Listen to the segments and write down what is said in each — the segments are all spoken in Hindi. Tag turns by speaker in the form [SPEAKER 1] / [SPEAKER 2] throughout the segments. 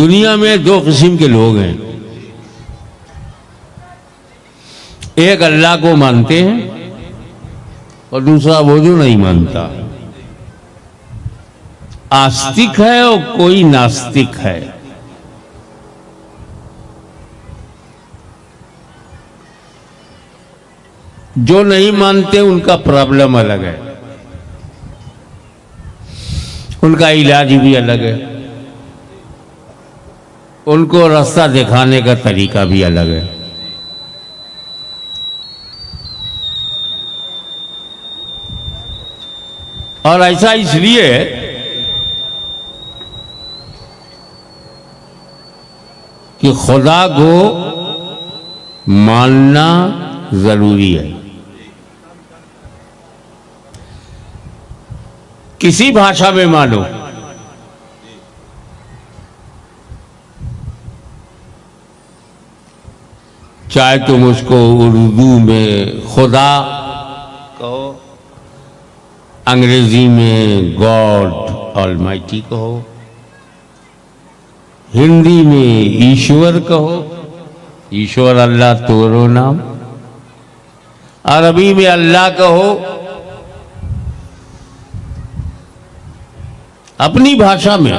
[SPEAKER 1] दुनिया में दो किस्म के लोग हैं, एक अल्लाह को मानते हैं और दूसरा वो जो नहीं मानता। आस्तिक है और कोई नास्तिक है। जो नहीं मानते उनका प्रॉब्लम अलग है, उनका इलाज भी अलग है, उनको रास्ता दिखाने का तरीका भी अलग है। और ऐसा इसलिए कि खुदा को मानना जरूरी है। किसी भाषा में मानो, चाहे तुम उसको उर्दू में खुदा कहो, अंग्रेजी में गॉड ऑलमाइटी कहो, हिंदी में ईश्वर कहो, ईश्वर अल्लाह तोरो नाम, अरबी में अल्लाह कहो, अपनी भाषा में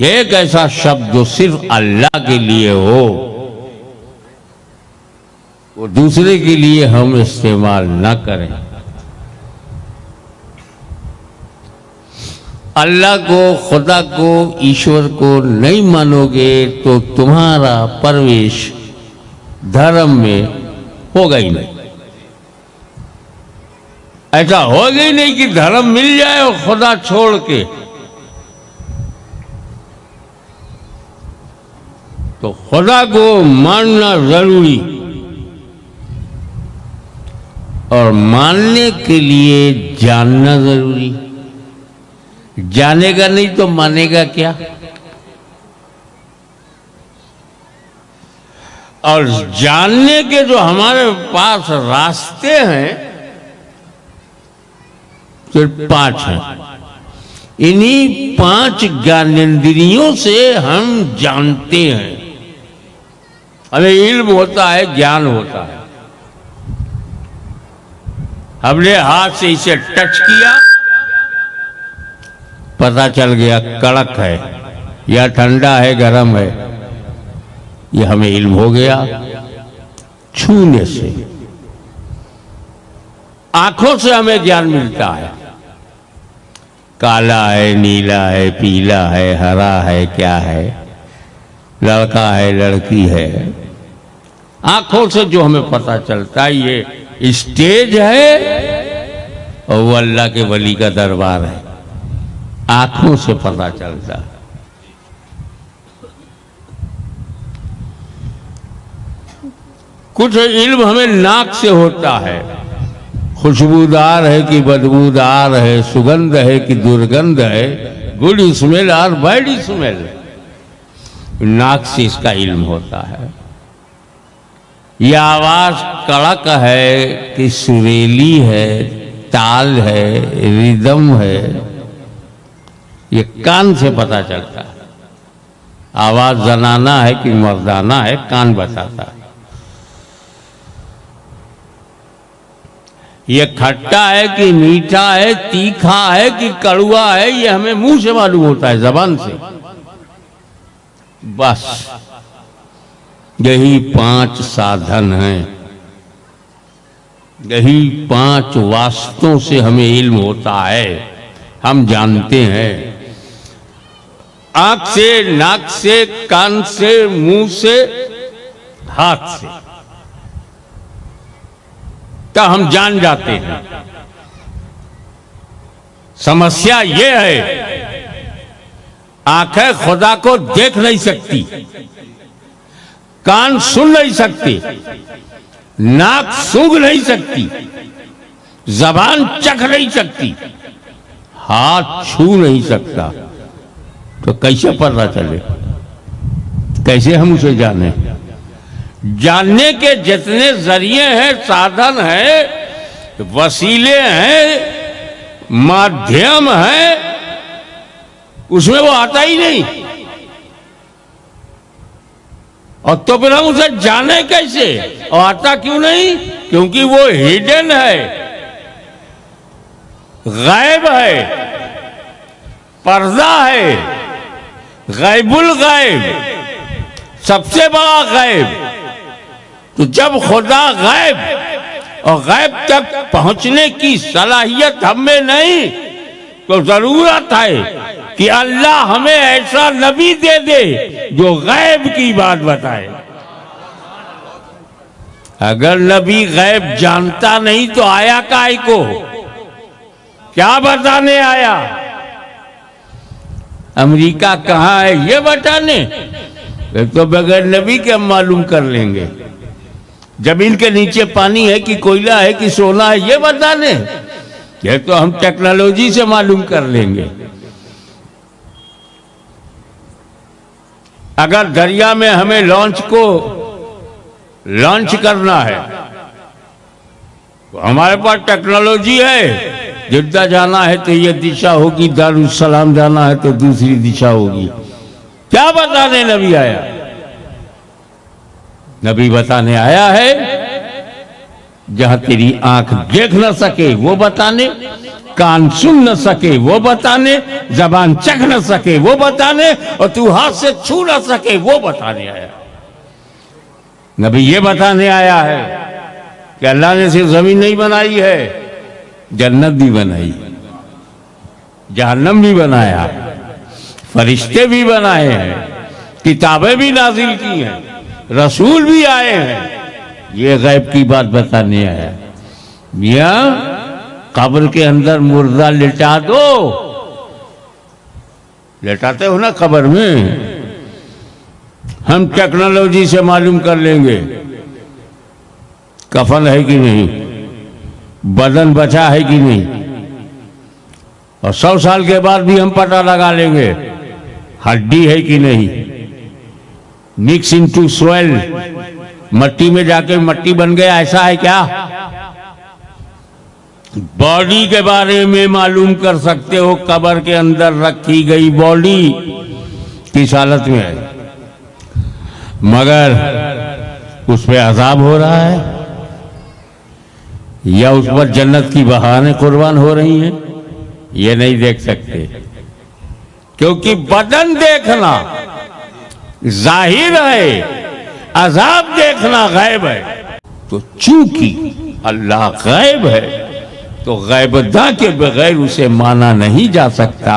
[SPEAKER 1] एक ऐसा शब्द जो सिर्फ अल्लाह के लिए हो वो दूसरे के लिए हम इस्तेमाल न करें। अल्लाह को, खुदा को, ईश्वर को नहीं मानोगे तो तुम्हारा प्रवेश धर्म में होगा ही नहीं। ऐसा होगा ही नहीं कि धर्म मिल जाए और खुदा छोड़ के, तो खुदा को मानना जरूरी और और मानने के लिए जानना जरूरी। जानेगा नहीं तो मानेगा क्या? और जानने के जो हमारे पास रास्ते हैं सिर्फ 5 हैं। इन्हीं 5 ज्ञानेंद्रियों से हम जानते हैं। हमें इल्म होता है, ज्ञान होता है। हमने हाथ से इसे टच किया, पता चल गया कड़क है या ठंडा है, गर्म है, ये हमें इल्म हो गया छूने से। आंखों से हमें ज्ञान मिलता है, काला है, नीला है, पीला है, हरा है, क्या है, लड़का है, लड़की है। आंखों से जो हमें पता चलता है ये स्टेज है और वो अल्लाह के वली का दरबार है। आंखों से पता चलता है। कुछ इल्म हमें नाक से होता है, खुशबूदार है कि बदबूदार है, सुगंध है कि दुर्गंध है, गुड स्मेल और बैड स्मेल, नाक से इसका इल्म होता है। यह आवाज कड़क है कि सुरीली है, ताल है, रिदम है, ये कान से पता चलता है। आवाज जनाना है कि मर्दाना है, कान बताता है। ये खट्टा है कि मीठा है, तीखा है कि कड़वा है, ये हमें मुंह से मालूम होता है, जबान से। बस यही 5 साधन हैं, यही 5 वास्तों से हमें इल्म होता है, हम जानते हैं। आंख से, नाक से, कान से, मुंह से, हाथ से, तो हम जान जाते हैं। समस्या ये है, आंखें खुदा को देख नहीं सकती, कान सुन नहीं सकती, नाक सूंघ नहीं सकती, जबान चख नहीं सकती, हाथ छू नहीं सकता, तो कैसे पता चले, कैसे हम उसे जाने? जानने के जितने जरिए हैं, साधन हैं, वसीले हैं, माध्यम हैं, उसमें वो आता ही नहीं। और तो फिर हम उसे जाने कैसे? और आता क्यों नहीं? क्योंकि वो हिडन है, गायब है, पर्दा है, गायबुल गायब, सबसे बड़ा गायब। तो जब खुदा गायब और गायब तक पहुंचने की सलाहियत हमें नहीं, तो जरूरत है कि अल्लाह हमें ऐसा नबी दे दे जो गायब की बात बताए। अगर नबी गायब जानता नहीं तो आया काहे को? क्या बताने आया? अमेरिका कहाँ है ये बताने? तो बगैर नबी के हम मालूम कर लेंगे। जमीन के नीचे पानी है कि कोयला है कि सोना है ये बताने? ये तो हम टेक्नोलॉजी से मालूम कर लेंगे। अगर दरिया में हमें लॉन्च करना है तो हमारे पास टेक्नोलॉजी है। जिद्दा जाना है तो ये दिशा होगी, दारुसलाम जाना है तो दूसरी दिशा होगी। क्या बताने नबी आया? नबी बताने आया है जहां तेरी आंख देख न सके वो बताने, कान सुन न सके वो बताने, जबान चख न सके वो बताने, और तू हाथ से छू न सके वो बताने आया। नबी ये बताने आया है कि अल्लाह ने सिर्फ जमीन नहीं बनाई है, जन्नत भी बनाई, जहन्नम भी बनाया, फरिश्ते भी बनाए हैं, किताबें भी नाजिल की हैं, रसूल भी आए हैं। ये गैब की बात बताने आया। मियां कब्र के अंदर मुर्दा लिटा दो, लेटाते हो ना कब्र में, हम टेक्नोलॉजी से मालूम कर लेंगे कफन है कि नहीं, बदन बचा है कि नहीं, और 100 साल के बाद भी हम पता लगा लेंगे हड्डी है कि नहीं। मिक्स इनटू सोइल, मट्टी में जाके मट्टी बन गया, ऐसा है क्या? बॉडी के बारे में मालूम कर सकते हो, कब्र के अंदर रखी गई बॉडी किस हालत में है, मगर उस पे अजाब हो रहा है या उस पर जन्नत की बहारें कुर्बान हो रही हैं, ये नहीं देख सकते, क्योंकि बदन देखना जाहिर है, अजाब देखना गैब है। तो चूंकि अल्लाह गैब है तो गैबदा के बगैर उसे माना नहीं जा सकता,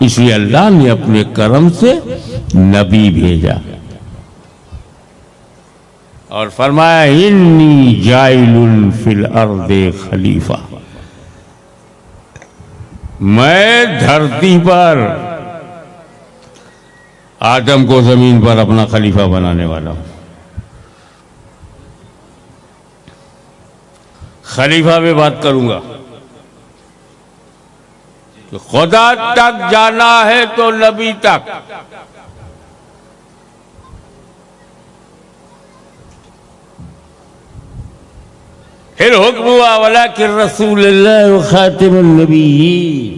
[SPEAKER 1] इसलिए अल्लाह ने अपने करम से नबी भेजा और फरमाया इन्नी जाइलुन फिल अर्दे खलीफा, मैं धरती पर आदम को जमीन पर अपना खलीफा बनाने वाला हूं। खलीफा में बात करूंगा कि खुदा तक जाना है तो नबी तक, फिर हुक्म हुआ वलाकिन रसूलुल्लाह व खातिमुन नबिय्यीन,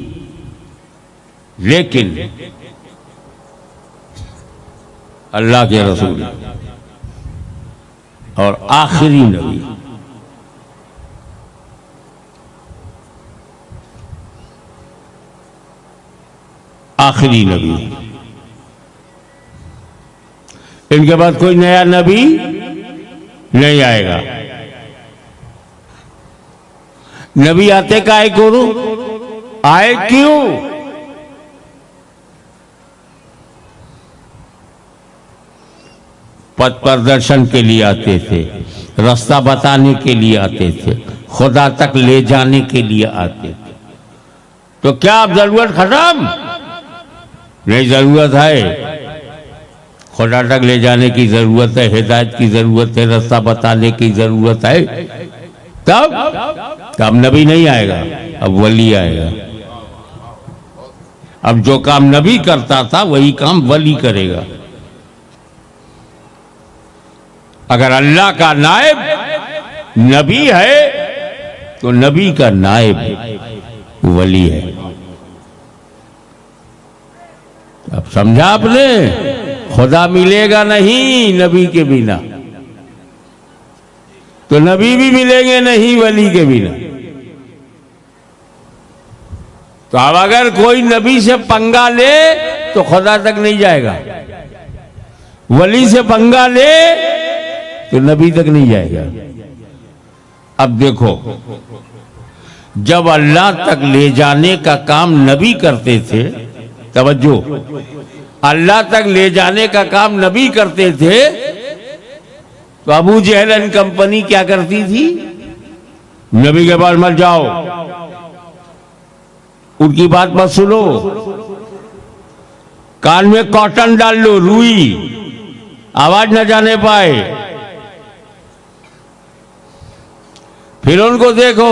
[SPEAKER 1] लेकिन अल्लाह के रसूल और आखिरी नबी, आखिरी नबी, इनके बाद कोई नया नबी नहीं आएगा। नबी आते काहे को, आए क्यों? पथ प्रदर्शन के लिए आते थे, रास्ता बताने के लिए आते थे, खुदा तक ले जाने के लिए आते थे। तो क्या अब जरूरत खत्म? नहीं, जरूरत है, खुदा तक ले जाने की जरूरत है, हिदायत की जरूरत है, रास्ता बताने की जरूरत है। तब नबी नहीं आएगा, अब वली आएगा। अब जो काम नबी करता था वही काम वली करेगा। अगर अल्लाह का नायब नबी है तो नबी का नायब वली है। अब समझा आपने? खुदा मिलेगा नहीं नबी के बिना, तो नबी भी मिलेंगे नहीं वली के बिना। तो अब अगर कोई नबी से पंगा ले तो खुदा तक नहीं जाएगा, वली से पंगा ले तो नबी तक नहीं जाएगा। अब देखो, जब अल्लाह तक ले जाने का काम नबी करते थे, तवज्जो, अल्लाह तक ले जाने का काम नबी करते थे, तो अबू जहल एंड कंपनी क्या करती थी? नबी के पास मत जाओ, उनकी बात मत सुनो, कान में कॉटन डाल लो, रुई, आवाज न जाने पाए। फिर उनको देखो,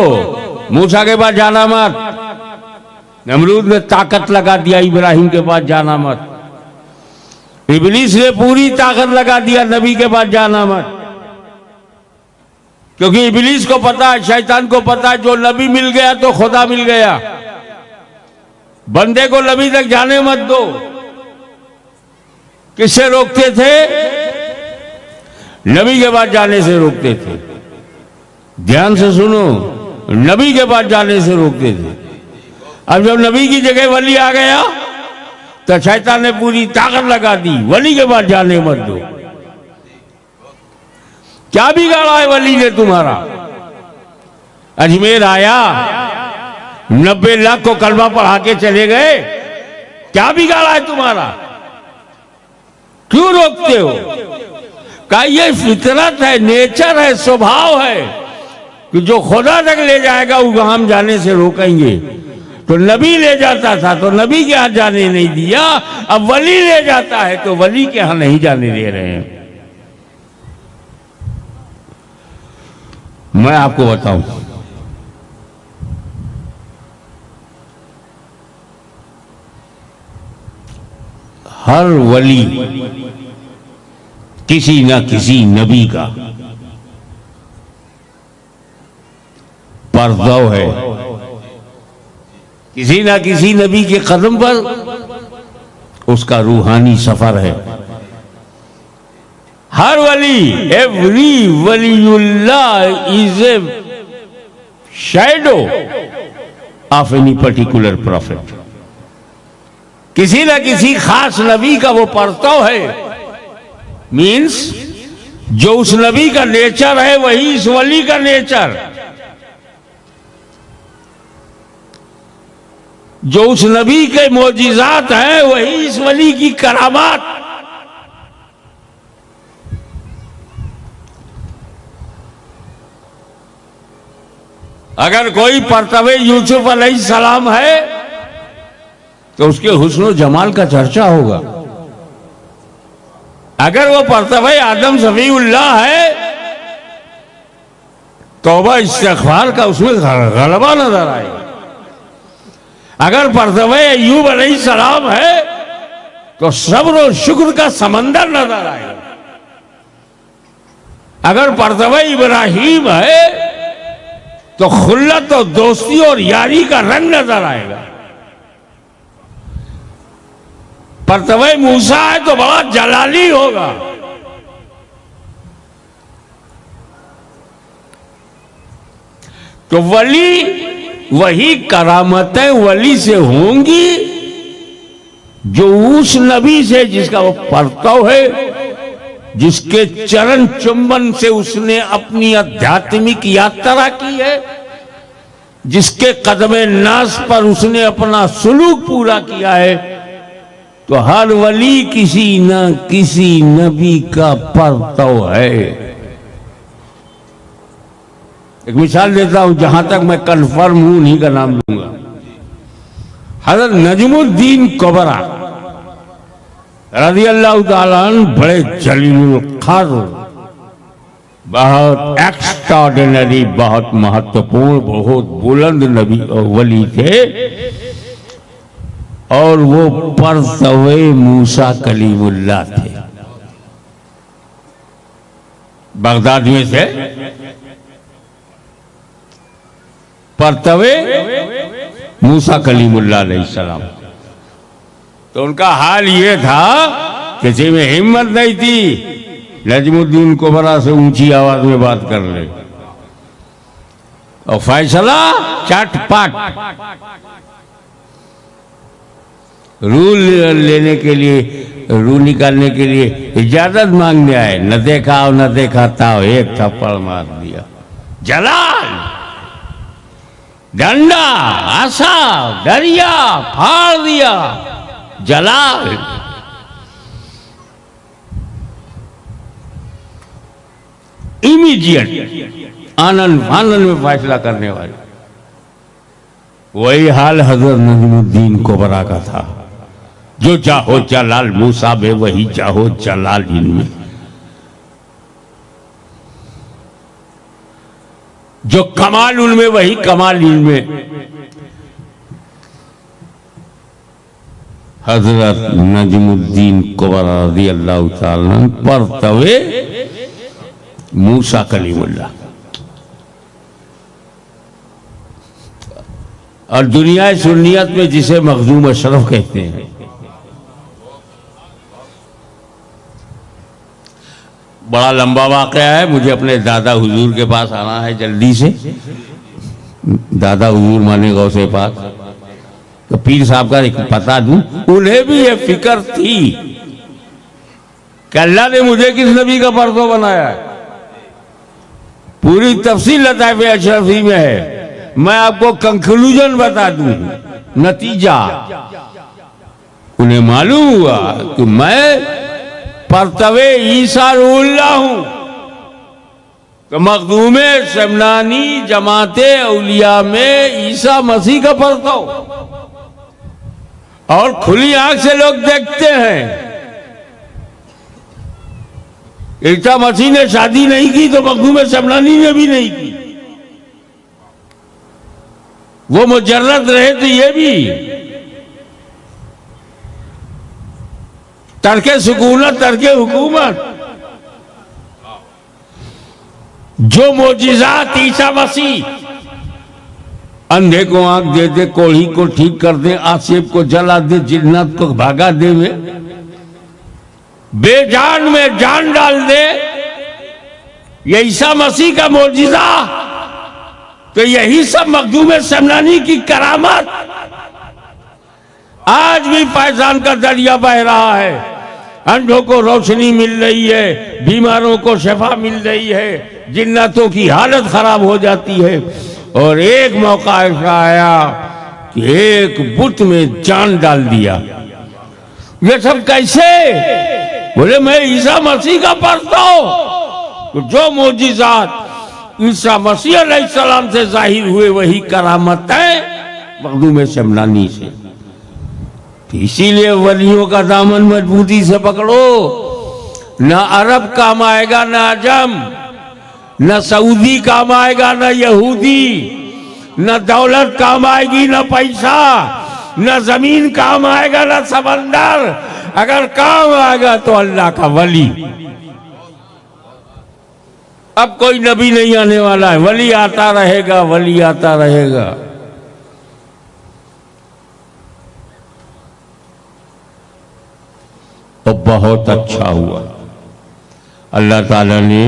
[SPEAKER 1] मूसा के पास जाना मत, नमरूद ने ताकत लगा दिया इब्राहिम के पास जाना मत, इब्लीस ने पूरी ताकत लगा दिया नबी के पास जाना मत, क्योंकि इब्लीस को पता है, शैतान को पता है, जो नबी मिल गया तो खुदा मिल गया। बंदे को नबी तक जाने मत दो। किससे रोकते थे? नबी के पास जाने से रोकते थे। ध्यान से सुनो, नबी के पास जाने से रोकते थे। अब जब नबी की जगह वली आ गया तो शैतान ने पूरी ताकत लगा दी, वली के पास जाने मत दो। क्या बिगाड़ा है वली ने तुम्हारा? अजमेर आया, 90 लाख को कलमा पढ़ा के चले गए, क्या बिगाड़ा है तुम्हारा? क्यों रोकते हो? क्या ये फितरत है, नेचर है, स्वभाव है कि जो खुदा तक ले जाएगा वो हम जाने से रोकेंगे। तो नबी ले जाता था तो नबी के यहां जाने नहीं दिया, अब वली ले जाता है तो वली के यहां नहीं जाने दे रहे हैं। मैं आपको बताऊं, हर वली किसी न किसी नबी का पर्दा है, किसी न किसी नबी के कदम पर उसका रूहानी सफर है। हर वली, एवरी वलीउल्लाह is a shadow of any particular prophet. किसी न किसी खास नबी का वो परताव है, मीन्स जो उस नबी का नेचर है वही इस वली का नेचर, जो उस नबी के मोजिजात हैं वही इस वली की करामात। अगर कोई परतवे यूसुफ अलैहिस्सलाम है तो उसके हुस्न और जमाल का चर्चा होगा। अगर वो परतवे आदम सफीउल्लाह है तौबा इस्तिग़फ़ार का उसमें गलबा नजर आएगा। अगर परतवे अय्यूब अलैहिस्सलाम है तो सब्र और शुक्र का समंदर नजर आएगा। अगर परतवे इब्राहीम है तो खुल्लत और दोस्ती और यारी का रंग नजर आएगा। परतवे मूसा है तो बड़ा जलाली होगा। तो वली वही करामतें वली से होंगी जो उस नबी से जिसका वो परताव है, जिसके चरण चुंबन से उसने अपनी आध्यात्मिक यात्रा की है, जिसके कदमे नास पर उसने अपना सुलूक पूरा किया है। तो हर वली किसी न किसी नबी का परताव है। एक मिसाल देता हूं, जहां तक मैं कन्फर्म हूं उन्हीं का नाम लूंगा। हज़रत नजमुद्दीन कुबरा रज़ी अल्लाह ताला अन्हु बड़े जलीलुल क़द्र, बहुत एक्स्ट्राऑर्डिनरी, बहुत महत्वपूर्ण, बहुत बुलंद नबी और वली थे। और वो परतवे मूसा कलीमुल्लाह थे। बगदाद में से परतवे मूसा कलीमुल्लाह अलैहिस्सलाम। तो उनका हाल ये था, किसी में हिम्मत नहीं थी नजमुद्दीन कुबरा से ऊंची आवाज में बात कर ले, और फैसला चटपट। रूल लेने के लिए, रूल निकालने के लिए इजाजत मांगने आए, न देखा और न देखा था, एक थप्पड़ मार दिया। जलाल, डंडा, आसा, दरिया फाड़ दिया। जलाल, इमीडिएट, आनंद फानंद में फैसला करने वाले। वही हाल हजरत नजमुद्दीन कुबरा का था। जो चाहो जलाल मूसा में, वही चाहो जलाल इनमें। जो कमाल उनमें, वही कमाल इनमें। हजरत नजमुद्दीन कुबरा रज़ी अल्लाह ताला अन्हु परतवे मूसा कलीमुल्लाह। और दुनिया सुन्नियत में जिसे मखदूम अशरफ कहते हैं। बड़ा लंबा वाकया है, मुझे अपने दादा हुजूर के पास आना है जल्दी से। दादा हुजूर माने गौसे पाक, तो पीर साहब का एक पता दूं। उन्हें भी ये फिक्र थी कि अल्लाह ने मुझे किस नबी का परदो बनाया है। पूरी तफसील लताइफ अशरफी में है। मैं आपको कंक्लूजन बता दूं, नतीजा। उन्हें मालूम हुआ कि मैं परतवे ईसा रूहुल्लाह हूं, तो मखदूमे शमनानी जमाते औलिया में ईसा मसीह का परताव। और खुली आंख से लोग देखते हैं। ईसा मसीह ने शादी नहीं की तो मखदूमे शमनानी ने भी नहीं की। वो मुजर्रद रहे तो ये भी। तरके सुकूनत, तरके हुकूमत। जो मोजिज़ात ईसा मसीह, अंधे को आंख दे दे, कोढ़ी को ठीक कर दे, आसिफ को जला दे, जिन्नात को भागा दे, बेजान में जान डाल दे, ये ईसा मसीह का मोजिज़ा। तो यही सब मखदूम समनानी की करामत। आज भी फैजान का दरिया बह रहा है, अंधों को रोशनी मिल रही है, बीमारों को शफा मिल रही है, जिन्नातों की हालत खराब हो जाती है। और एक मौका ऐसा आया कि एक बुत में जान डाल दिया। ये सब कैसे? बोले मैं ईसा मसीह का पढ़ता हूं। तो जो मोजिज़ात ईसा मसीह अलैहिस्सलाम से जाहिर हुए वही करामत है मखदूम समनानी से। तो इसीलिए वलियों का दामन मजबूती से पकड़ो। ना अरब काम आएगा, ना अजम, न सऊदी काम आएगा, न यहूदी, न दौलत काम आएगी, न पैसा, न जमीन काम आएगा, न समंदर। अगर काम आएगा तो अल्लाह का वली। अब कोई नबी नहीं आने वाला है, वली आता रहेगा, वली आता रहेगा। तो बहुत अच्छा हुआ, अल्लाह ताला ने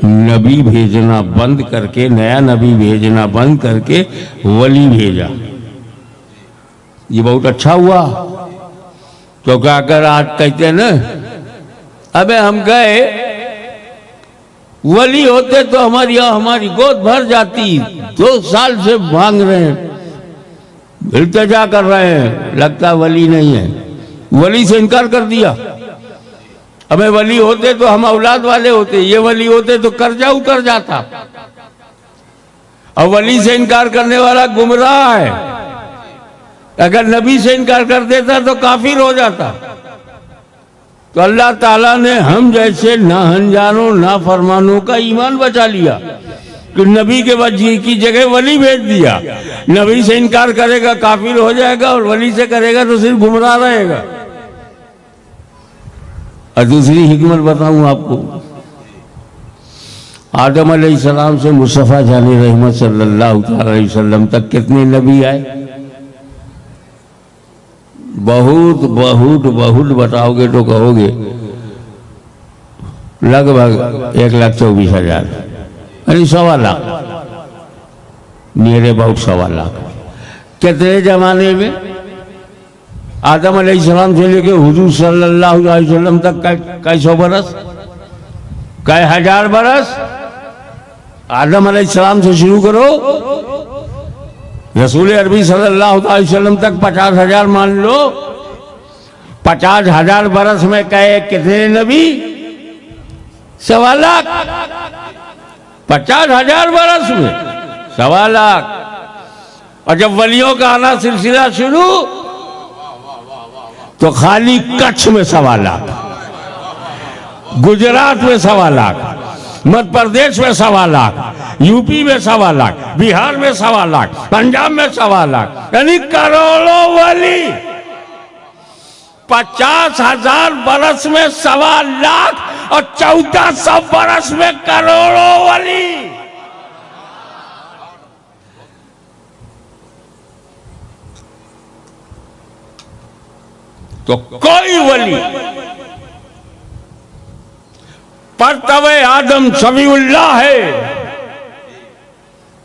[SPEAKER 1] नबी भेजना बंद करके, नया नबी भेजना बंद करके वली भेजा। ये बहुत अच्छा हुआ। क्योंकि अगर आज कहते हैं ना, अबे हम गए, वली होते तो हमारी गोद भर जाती। 2 साल से भांग रहे हैं, इल्तिजा कर रहे हैं, लगता वली नहीं है। वली से इनकार कर दिया। हमें वली होते तो हम औलाद वाले होते, ये वली होते तो कर्जा उतर जाता। और वली से इनकार करने वाला गुमराह है। अगर नबी से इनकार कर देता तो काफिर हो जाता। तो अल्लाह ताला ने हम जैसे ना अनजानों ना फरमानों का ईमान बचा लिया कि नबी के वजी की जगह वली भेज दिया। नबी से इनकार करेगा काफिर हो जाएगा, और वली से करेगा तो सिर्फ गुमराह रहेगा। और दूसरी हिकमत बताऊं आपको, आदम अलैहिस्सलाम से मुस्तफा जाने रहमत सल्लल्लाहु अलैहि वसल्लम तक कितने नबी आए? बहुत बहुत बहुत बताओगे तो कहोगे लगभग 1,24,000, यानी 1.25 लाख, मेरे बहुत 1.25 लाख। कितने जमाने में? आदम अलैहिस्सलाम से लेके हुजूर सल्लल्लाहु अलैहि वसल्लम तक कई 100 बरस, कई 1000 बरस। आदम अलैहिस्सलाम से शुरू करो, रसूल अरबी सल्लल्लाहु अलैहि वसल्लम तक 50,000 मान लो। 50,000 बरस में कहे कितने नबी? 1.25 लाख। 50,000 बरस में 1.25 लाख। और जब वलियों का आना सिलसिला शुरू, तो खाली कच्छ में 1.25 लाख, गुजरात में 1.25 लाख, मध्य प्रदेश में 1.25 लाख, यूपी में 1.25 लाख, बिहार में 1.25 लाख, पंजाब में 1.25 लाख, यानी करोड़ों वली। 50,000 बरस में 1.25 लाख और 1400 बरस में करोड़ों वली। तो कोई वली परतवे आदम समीउल्लाह है,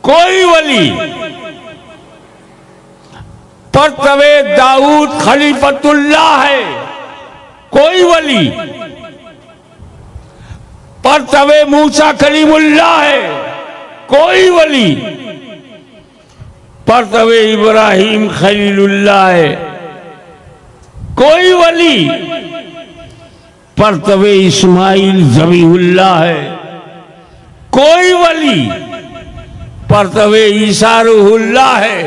[SPEAKER 1] कोई वली परतवे दाऊद खलीफतुल्लाह है, कोई वली परतवे मूसा कलीमुल्लाह है, कोई वली परतवे इब्राहिम खलीलुल्लाह है, कोई वली परतवे इस्माइल ज़बीहुल्लाह है, कोई वली परतवे ईसा रूहुल्लाह है।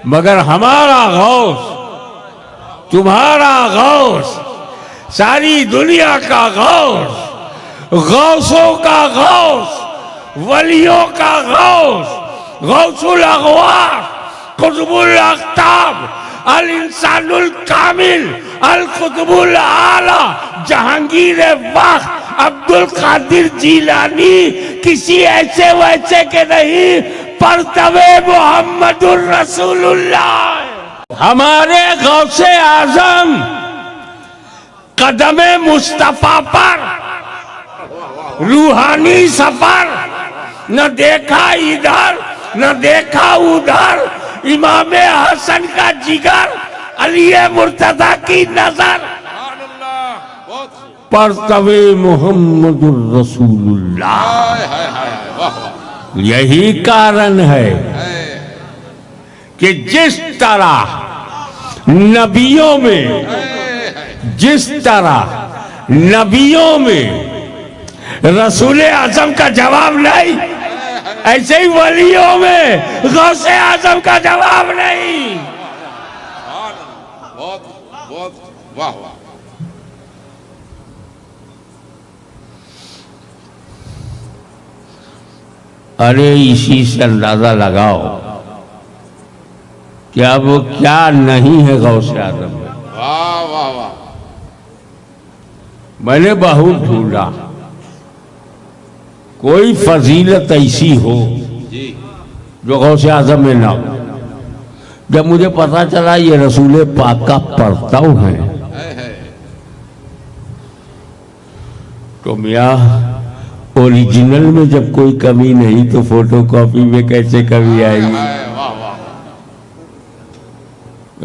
[SPEAKER 1] मगर हमारा गौस, तुम्हारा गौस, सारी दुनिया का गौस, गौसों का गौस, वलियों का गौस, गौसुल अगवास, कुतुबुल अख्ताब, अल इंसानुल कामिल, अल कुतुबुल आला जहांगीर वक्त अब्दुल कादिर जीलानी किसी ऐसे वैसे के नहीं, पर तवे मोहम्मदुर रसूलुल्लाह। हमारे गौसे आजम कदमे मुस्तफा पर रूहानी सफर, न देखा इधर न देखा उधर, इमाम हसन का जिगर, अली मुर्तजा की नजर, पर तवे मोहम्मदुर रसूलुल्लाह। यही कारण है कि जिस तरह नबियों में, जिस तरह नबियों में रसूल आजम का जवाब नहीं, ऐसे ही वलियों में गौसे आजम का जवाब नहीं।
[SPEAKER 2] बहुत बहुत वाह वाह।
[SPEAKER 1] अरे इसी से अंदाजा लगाओ क्या वो क्या नहीं है गौसे आजम में।
[SPEAKER 2] वाह वाह वाह।
[SPEAKER 1] मैंने बहुत ढूंढा कोई फजीलत ऐसी हो
[SPEAKER 2] जी
[SPEAKER 1] जो गौसे आजम में ना हो। जब मुझे पता चला ये रसूल पाक का परताव है तो मियाँ ओरिजिनल में जब कोई कमी नहीं तो फोटोकॉपी में कैसे कमी आएगी।
[SPEAKER 2] वाह वाह।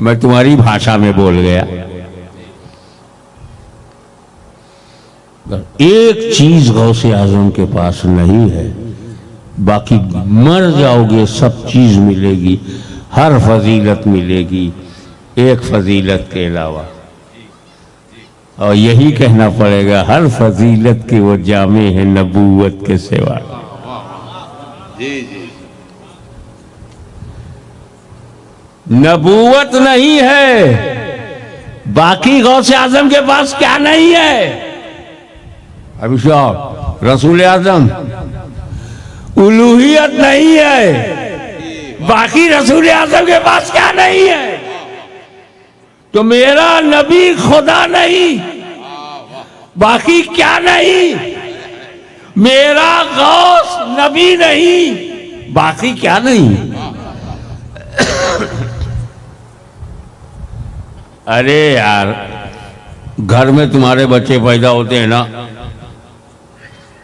[SPEAKER 1] मैं तुम्हारी भाषा में बोल गया। एक चीज गौसे आजम के पास नहीं है, बाकी मर जाओगे सब चीज मिलेगी, हर फजीलत मिलेगी एक फजीलत के अलावा। और यही कहना पड़ेगा हर फजीलत के वो जामे है नबूवत के सिवा।
[SPEAKER 2] जी जी।
[SPEAKER 1] नबूवत नहीं है, बाकी गौसे आजम के पास क्या नहीं है। अभी साहब रसूल आजम उलूहियत नहीं है, बाकी रसूल आजम के पास क्या नहीं है। तो मेरा नबी खुदा नहीं, बाकी क्या नहीं। मेरा गौस नबी नहीं, बाकी क्या नहीं। अरे यार घर में तुम्हारे बच्चे पैदा होते हैं ना,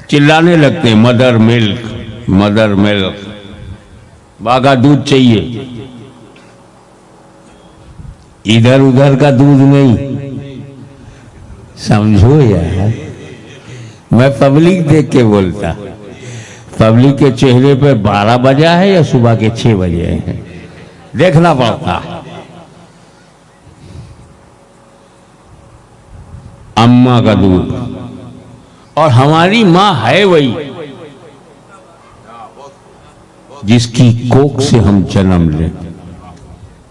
[SPEAKER 1] चिल्लाने लगते हैं मदर मिल्क मदर मिल्क, माँ का दूध चाहिए। इधर उधर का दूध नहीं, समझो यार। मैं पब्लिक देख के बोलता, पब्लिक के चेहरे पे 12 बजा है या सुबह के 6 बजे है, देखना पड़ता। अम्मा का दूध, और हमारी माँ है वही जिसकी कोख से हम जन्म ले,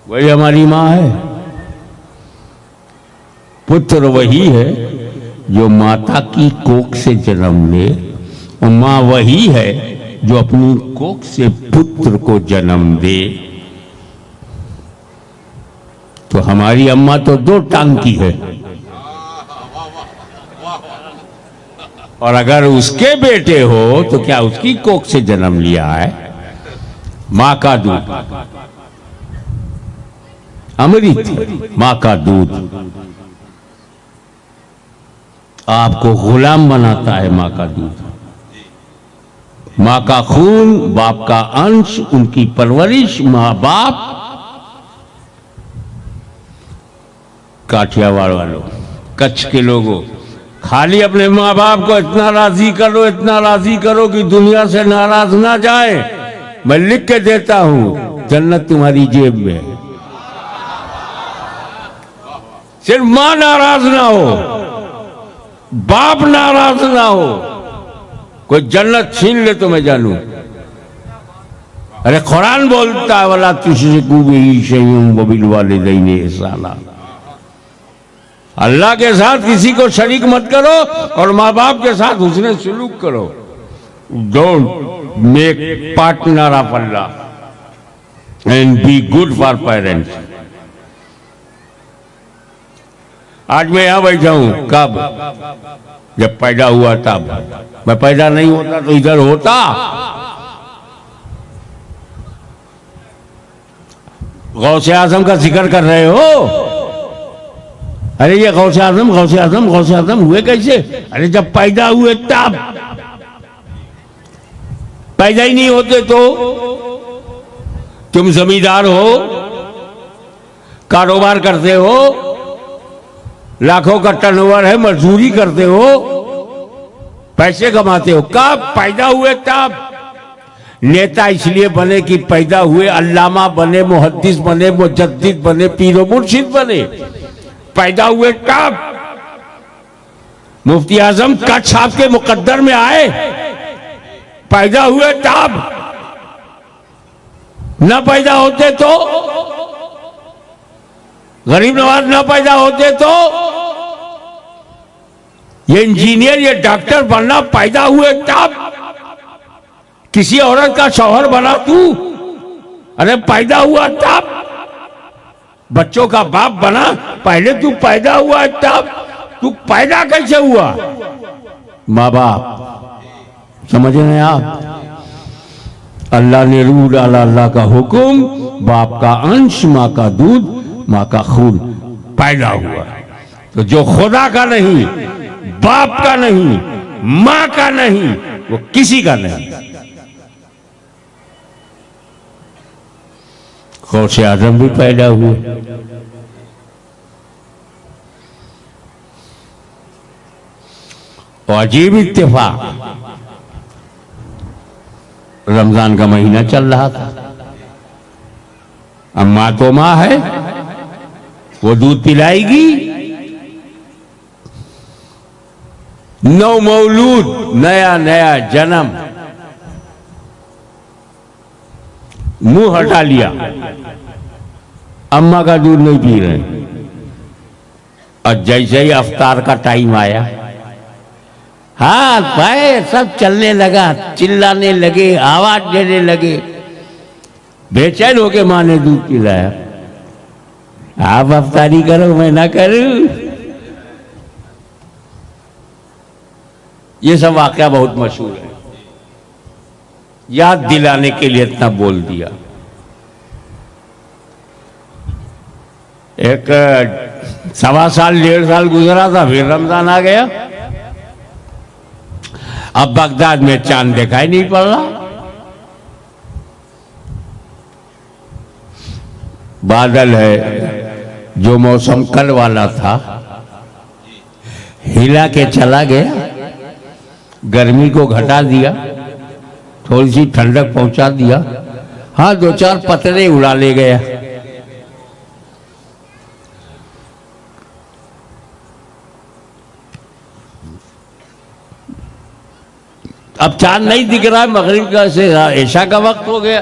[SPEAKER 1] वही हमारी माँ है। पुत्र वही है जो माता की कोख से जन्म ले, और माँ वही है जो अपनी कोख से पुत्र को जन्म दे। तो हमारी अम्मा तो 2 टांग की है, और अगर उसके बेटे हो तो क्या उसकी कोख से जन्म लिया है। मां का दूध अमृत, मां का दूध आपको गुलाम बनाता है। मां का दूध, मां का खून, बाप का अंश, उनकी परवरिश, मां बाप। काठियावाड़ वालों, कच्छ के लोगों, खाली अपने माँ बाप को इतना राजी करो, इतना राजी करो कि दुनिया से नाराज ना जाए। मैं लिख के देता हूं, जन्नत तुम्हारी जेब में है। सिर्फ माँ नाराज ना हो, बाप नाराज ना हो, कोई जन्नत छीन ले तो मैं जानू। अरे कुरान बोलता है वाला तुशरिकू बिही शैअन व बिल वालिदैनि इहसाना। अल्लाह के साथ किसी को शरीक मत करो और माँ बाप के साथ हुस्न सलूक करो। Don't make partner of Allah and be good for parents. आज मैं यहां बैठा हूं, कब? जब पैदा हुआ तब। मैं पैदा नहीं होता तो इधर होता? गौसे आजम का जिक्र कर रहे हो? अरे ये गौसे आजम गौसे आजम गौसे आजम हुए कैसे? अरे जब पैदा हुए तब। पैदा ही नहीं होते तो? तुम जमींदार हो, कारोबार करते हो, लाखों का टर्नओवर है, मजदूरी करते हो, पैसे कमाते हो, कब? पैदा हुए तब। नेता इसलिए बने कि पैदा हुए, अल्लामा बने, मुहद्दिस बने, मुजद्दिद बने, पीरो मुर्शिद बने, पैदा हुए तब। मुफ्ती आजम कच्छ आपके मुकद्दर में आए, पैदा हुए तब। न पैदा होते तो? गरीब नवाज न पैदा होते तो? ये इंजीनियर, ये डॉक्टर बनना पैदा हुए तब। किसी औरत का शौहर बना तू, अरे पैदा हुआ तब। बच्चों का बाप बना, पहले तू पैदा हुआ तब। तू पैदा कैसे हुआ? माँ बाप, समझ रहे हैं आप? अल्लाह ने रूह डाला, अल्लाह का हुक्म, बाप का अंश, माँ का दूध, माँ का खून, पैदा हुआ। तो जो खुदा का नहीं, बाप का नहीं, माँ का नहीं, वो किसी का नहीं। गौसे आजम भी पैदा हुए। और अजीब इत्तेफाक, रमजान का महीना चल रहा था। अब माँ तो माँ है, वो दूध पिलाएगी। नौ मौलूद, नया नया जन्म, मुंह हटा लिया, अम्मा का दूध नहीं पी रहे। और जैसे ही अफ्तार का टाइम आया, हाथ पैर सब चलने लगा, चिल्लाने लगे, आवाज देने लगे। बेचैन होके माँ ने दूध पिलाया। आप अफ्तारी करो, मैं ना करूं। ये सब वाकया बहुत मशहूर है, याद दिलाने के लिए इतना बोल दिया। एक 1.25 साल 1.5 साल गुजरा था, फिर रमजान आ गया। अब बगदाद में चांद दिखाई नहीं पड़ रहा, बादल है। जो मौसम कल वाला था हिला के चला गया, गर्मी को घटा दिया, थोड़ी सी ठंडक पहुंचा दिया। हाँ, 2-4 पतरे उड़ा ले गया। अब चांद नहीं दिख रहा है, मगरिब का से ऐशा का वक्त हो गया।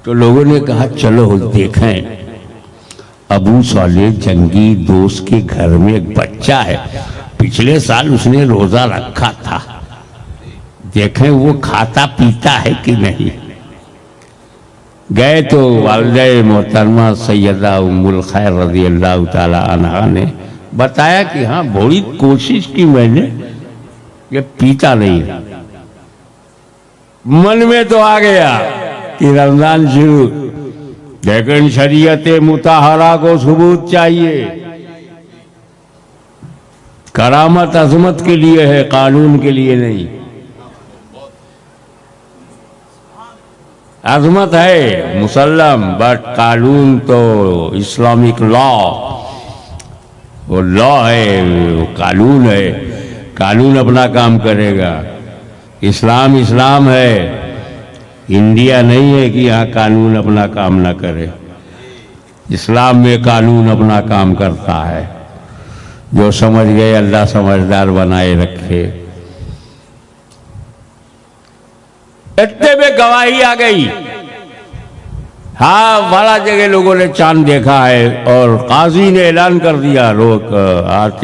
[SPEAKER 1] तो लोगों ने कहा चलो देखें। अबू साले जंगी दोस्त के घर में एक बच्चा है, पिछले साल उसने रोजा रखा था, देखें वो खाता पीता है कि नहीं। गए तो वालिदा मोहतरमा सैयदा उम्मुल खैर रज़ी अल्लाह ताला अन्हा ने बताया कि हाँ, बड़ी कोशिश की मैंने, ये पीता नहीं। मन में तो आ गया कि रमजान शुरू, लेकिन शरीयत मुताहरा को सबूत चाहिए। करामत अजमत के लिए है, कानून के लिए नहीं। अजमत है मुसल्लम, बट कानून तो इस्लामिक लॉ, वो लॉ है, वो कानून है। कानून अपना काम करेगा। इस्लाम इस्लाम है, इंडिया नहीं है कि यहाँ कानून अपना काम ना करे। इस्लाम में कानून अपना काम करता है। जो समझ गए अल्लाह समझदार बनाए रखे। इतने में गवाही आ गई, हाँ बड़ा जगह लोगों ने चांद देखा है, और काजी ने ऐलान कर दिया लोग आज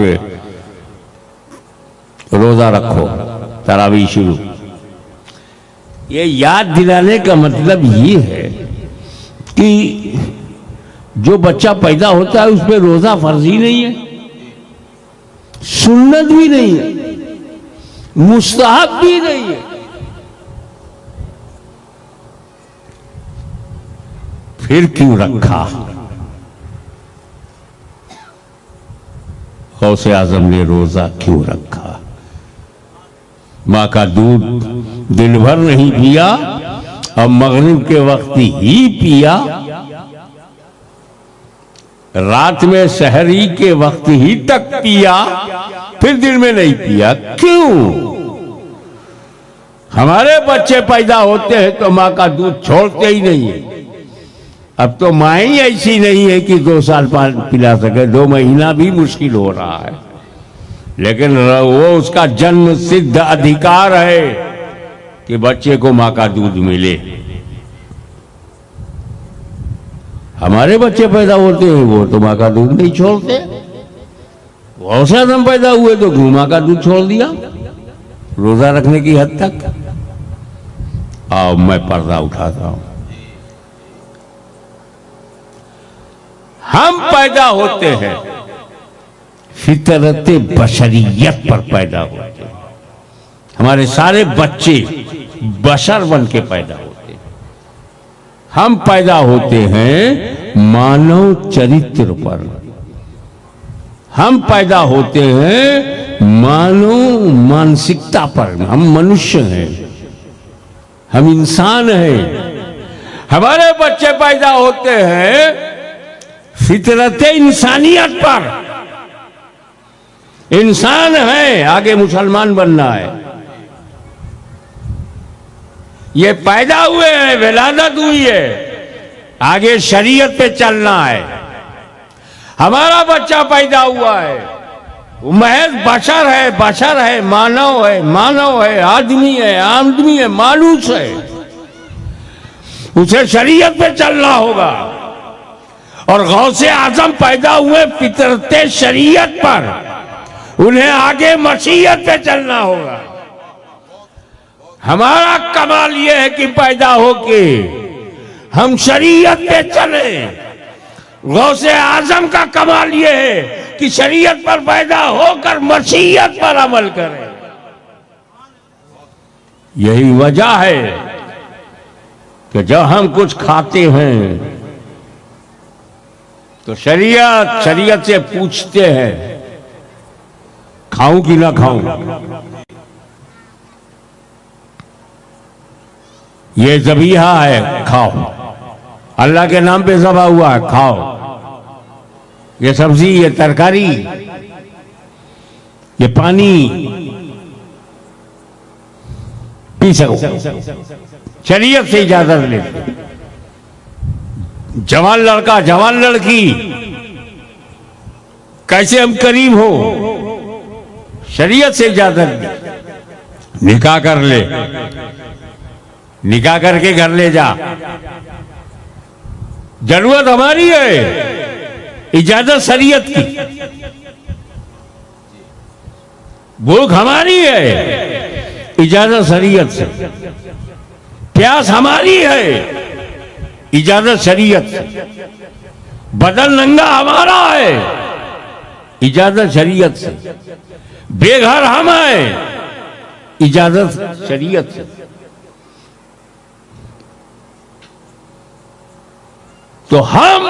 [SPEAKER 1] रोजा रखो, तरावी शुरू। ये याद दिलाने का मतलब ये है कि जो बच्चा पैदा होता है उस पर रोजा फर्ज ही नहीं है। सुन्नत भी नहीं है, मुस्तहब भी नहीं है, फिर क्यों रखा? गौसे आजम ने रोजा क्यों रखा? मां का दूध दिन भर नहीं पिया और मगरिब के वक्त ही पिया, रात में सहरी के वक्त ही तक पिया, फिर दिन में नहीं पिया। क्यों? हमारे बच्चे पैदा होते हैं तो मां का दूध छोड़ते ही नहीं है। अब तो मां ही ऐसी नहीं है कि 2 साल पिला सके, 2 महीना भी मुश्किल हो रहा है, लेकिन वो उसका जन्म सिद्ध अधिकार है कि बच्चे को मां का दूध मिले। हमारे बच्चे पैदा होते हैं वो तो मां का दूध नहीं छोड़ते। गौसे आज़म पैदा हुए तो मां का दूध छोड़ दिया रोजा रखने की हद तक। आओ मैं पर्दा उठाता हूं। हम पैदा होते हैं फितरत बशरियत पर पैदा होते हैं। हमारे सारे बच्चे बशर बन के पैदा होते हैं। हम पैदा होते हैं मानव चरित्र पर। हम पैदा होते हैं मानव मानसिकता पर। हम मनुष्य हैं, हम इंसान हैं। हमारे बच्चे पैदा होते हैं फितरत इंसानियत पर। इंसान है, आगे मुसलमान बनना है। ये पैदा हुए हैं, विलादत हुई है, आगे शरीयत पे चलना है। हमारा बच्चा पैदा हुआ है, वो महज बशर है, बशर है, मानव है, मानव है, आदमी है, आदमी है, मानूस है। उसे शरीयत पे चलना होगा। और गौसे आजम पैदा हुए फितरत शरीयत पर, उन्हें आगे मसीहत पे चलना होगा। हमारा कमाल यह है कि पैदा होके हम शरीयत पे चले। गौसे आजम का कमाल यह है कि शरीयत पर पैदा होकर मसीहत पर अमल करें। यही वजह है कि जब हम कुछ खाते हैं तो शरीयत से पूछते हैं खाऊं कि ना खाऊं। ये ज़बीहा है, खाओ। अल्लाह के नाम पे ज़बा हुआ है, खाओ। ये सब्जी, ये तरकारी, ये पानी पी सको, शरीयत से इजाजत लेते। जवान लड़का, जवान लड़की, कैसे हम करीब हो, शरीयत से इजाजत। निकाह कर ले, निकाह करके घर ले जा। जरूरत हमारी है, इजाजत शरीयत की। भूख हमारी है, इजाजत शरीयत से। प्यास हमारी है, इजाजत शरीयत से। बदन नंगा हमारा है, इजाजत शरीयत से। बेघर हम हैं, इजाजत शरीयत से। तो हम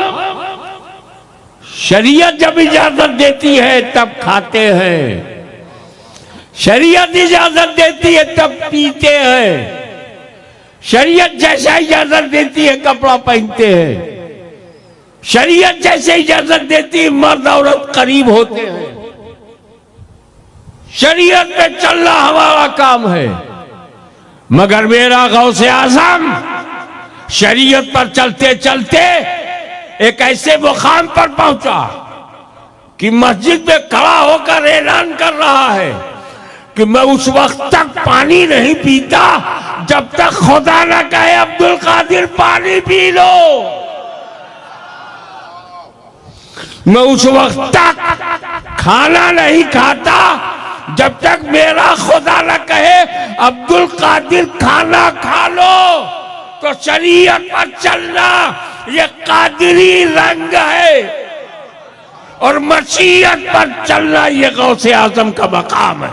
[SPEAKER 1] शरीयत जब इजाजत देती है तब खाते हैं, शरीयत इजाजत देती है तब पीते हैं, शरीयत जैसा इजाजत देती है कपड़ा पहनते हैं, शरीयत जैसे इजाजत देती है मर्द औरत करीब होते हैं। शरीयत पे चलना हमारा काम है। मगर मेरा गौसे आजम शरीयत पर चलते चलते एक ऐसे मुकाम पर पहुंचा कि मस्जिद में खड़ा होकर ऐलान कर रहा है कि मैं उस वक्त तक पानी नहीं पीता जब तक खुदा न कहे अब्दुल कादिर पानी पी लो। मैं उस वक्त तक खाना नहीं खाता जब तक मेरा खुदा न कहे अब्दुल कादिर खाना खा लो। तो शरीयत पर चलना ये कादिरी रंग है। और मशीयत पर चलना ये गौसे आजम का मकाम है।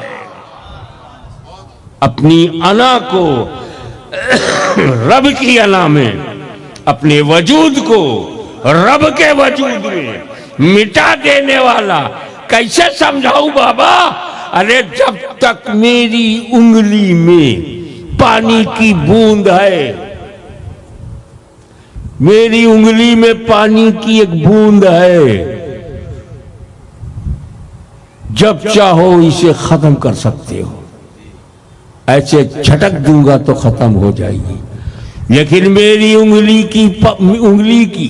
[SPEAKER 1] अपनी अना को रब की अना में, अपने वजूद को रब के वजूद में मिटा देने वाला। कैसे समझाऊं बाबा? अरे जब तक मेरी उंगली में पानी की बूंद है, मेरी उंगली में पानी की एक बूंद है, जब चाहो इसे खत्म कर सकते हो। ऐसे झटक दूंगा तो खत्म हो जाएगी। लेकिन मेरी उंगली की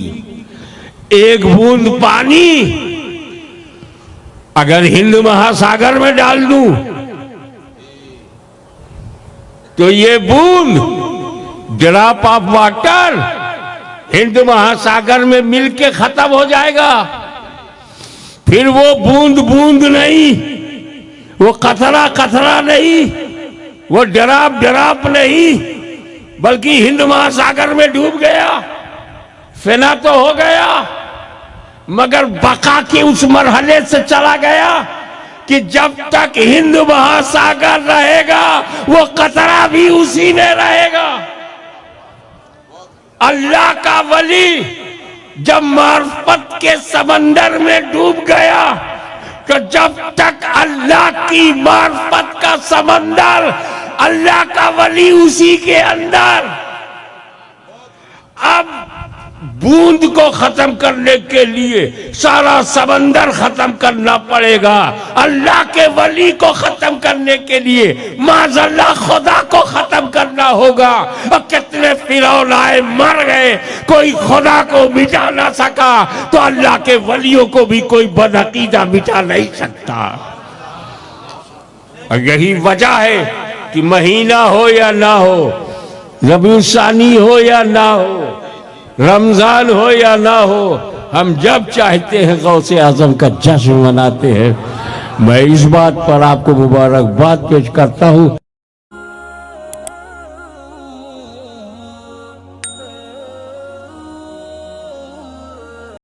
[SPEAKER 1] एक बूंद पानी अगर हिंद महासागर में डाल दूं तो ये बूंद ड्रॉप ऑफ वाटर हिंद महासागर में मिलके खत्म हो जाएगा। फिर वो बूंद बूंद नहीं, वो कतरा कतरा नहीं, वो ड्रॉप नहीं, बल्कि हिंद महासागर में डूब गया, फना तो हो गया, मगर बका के उस मरहले से चला गया कि जब तक हिंद महासागर रहेगा वो कतरा भी उसी में रहेगा। अल्लाह का वली जब मार्फत के समंदर में डूब गया तो जब तक अल्लाह की मार्फत का समंदर, अल्लाह का वली उसी के अंदर। अब बूंद को खत्म करने के लिए सारा समंदर खत्म करना पड़ेगा। अल्लाह के वली को खत्म करने के लिए माज़अल्लाह खुदा को खत्म करना होगा। और कितने फिरौन आए, मर गए, कोई खुदा को मिटा ना सका तो अल्लाह के वलियों को भी कोई बदअकीदा मिटा नहीं सकता। और यही वजह है कि महीना हो या ना हो, रबीउल सानी हो या ना हो, रमजान हो या ना हो, हम जब चाहते हैं गौसे आजम का जश्न मनाते हैं। मैं इस बात पर आपको मुबारकबाद पेश करता हूँ।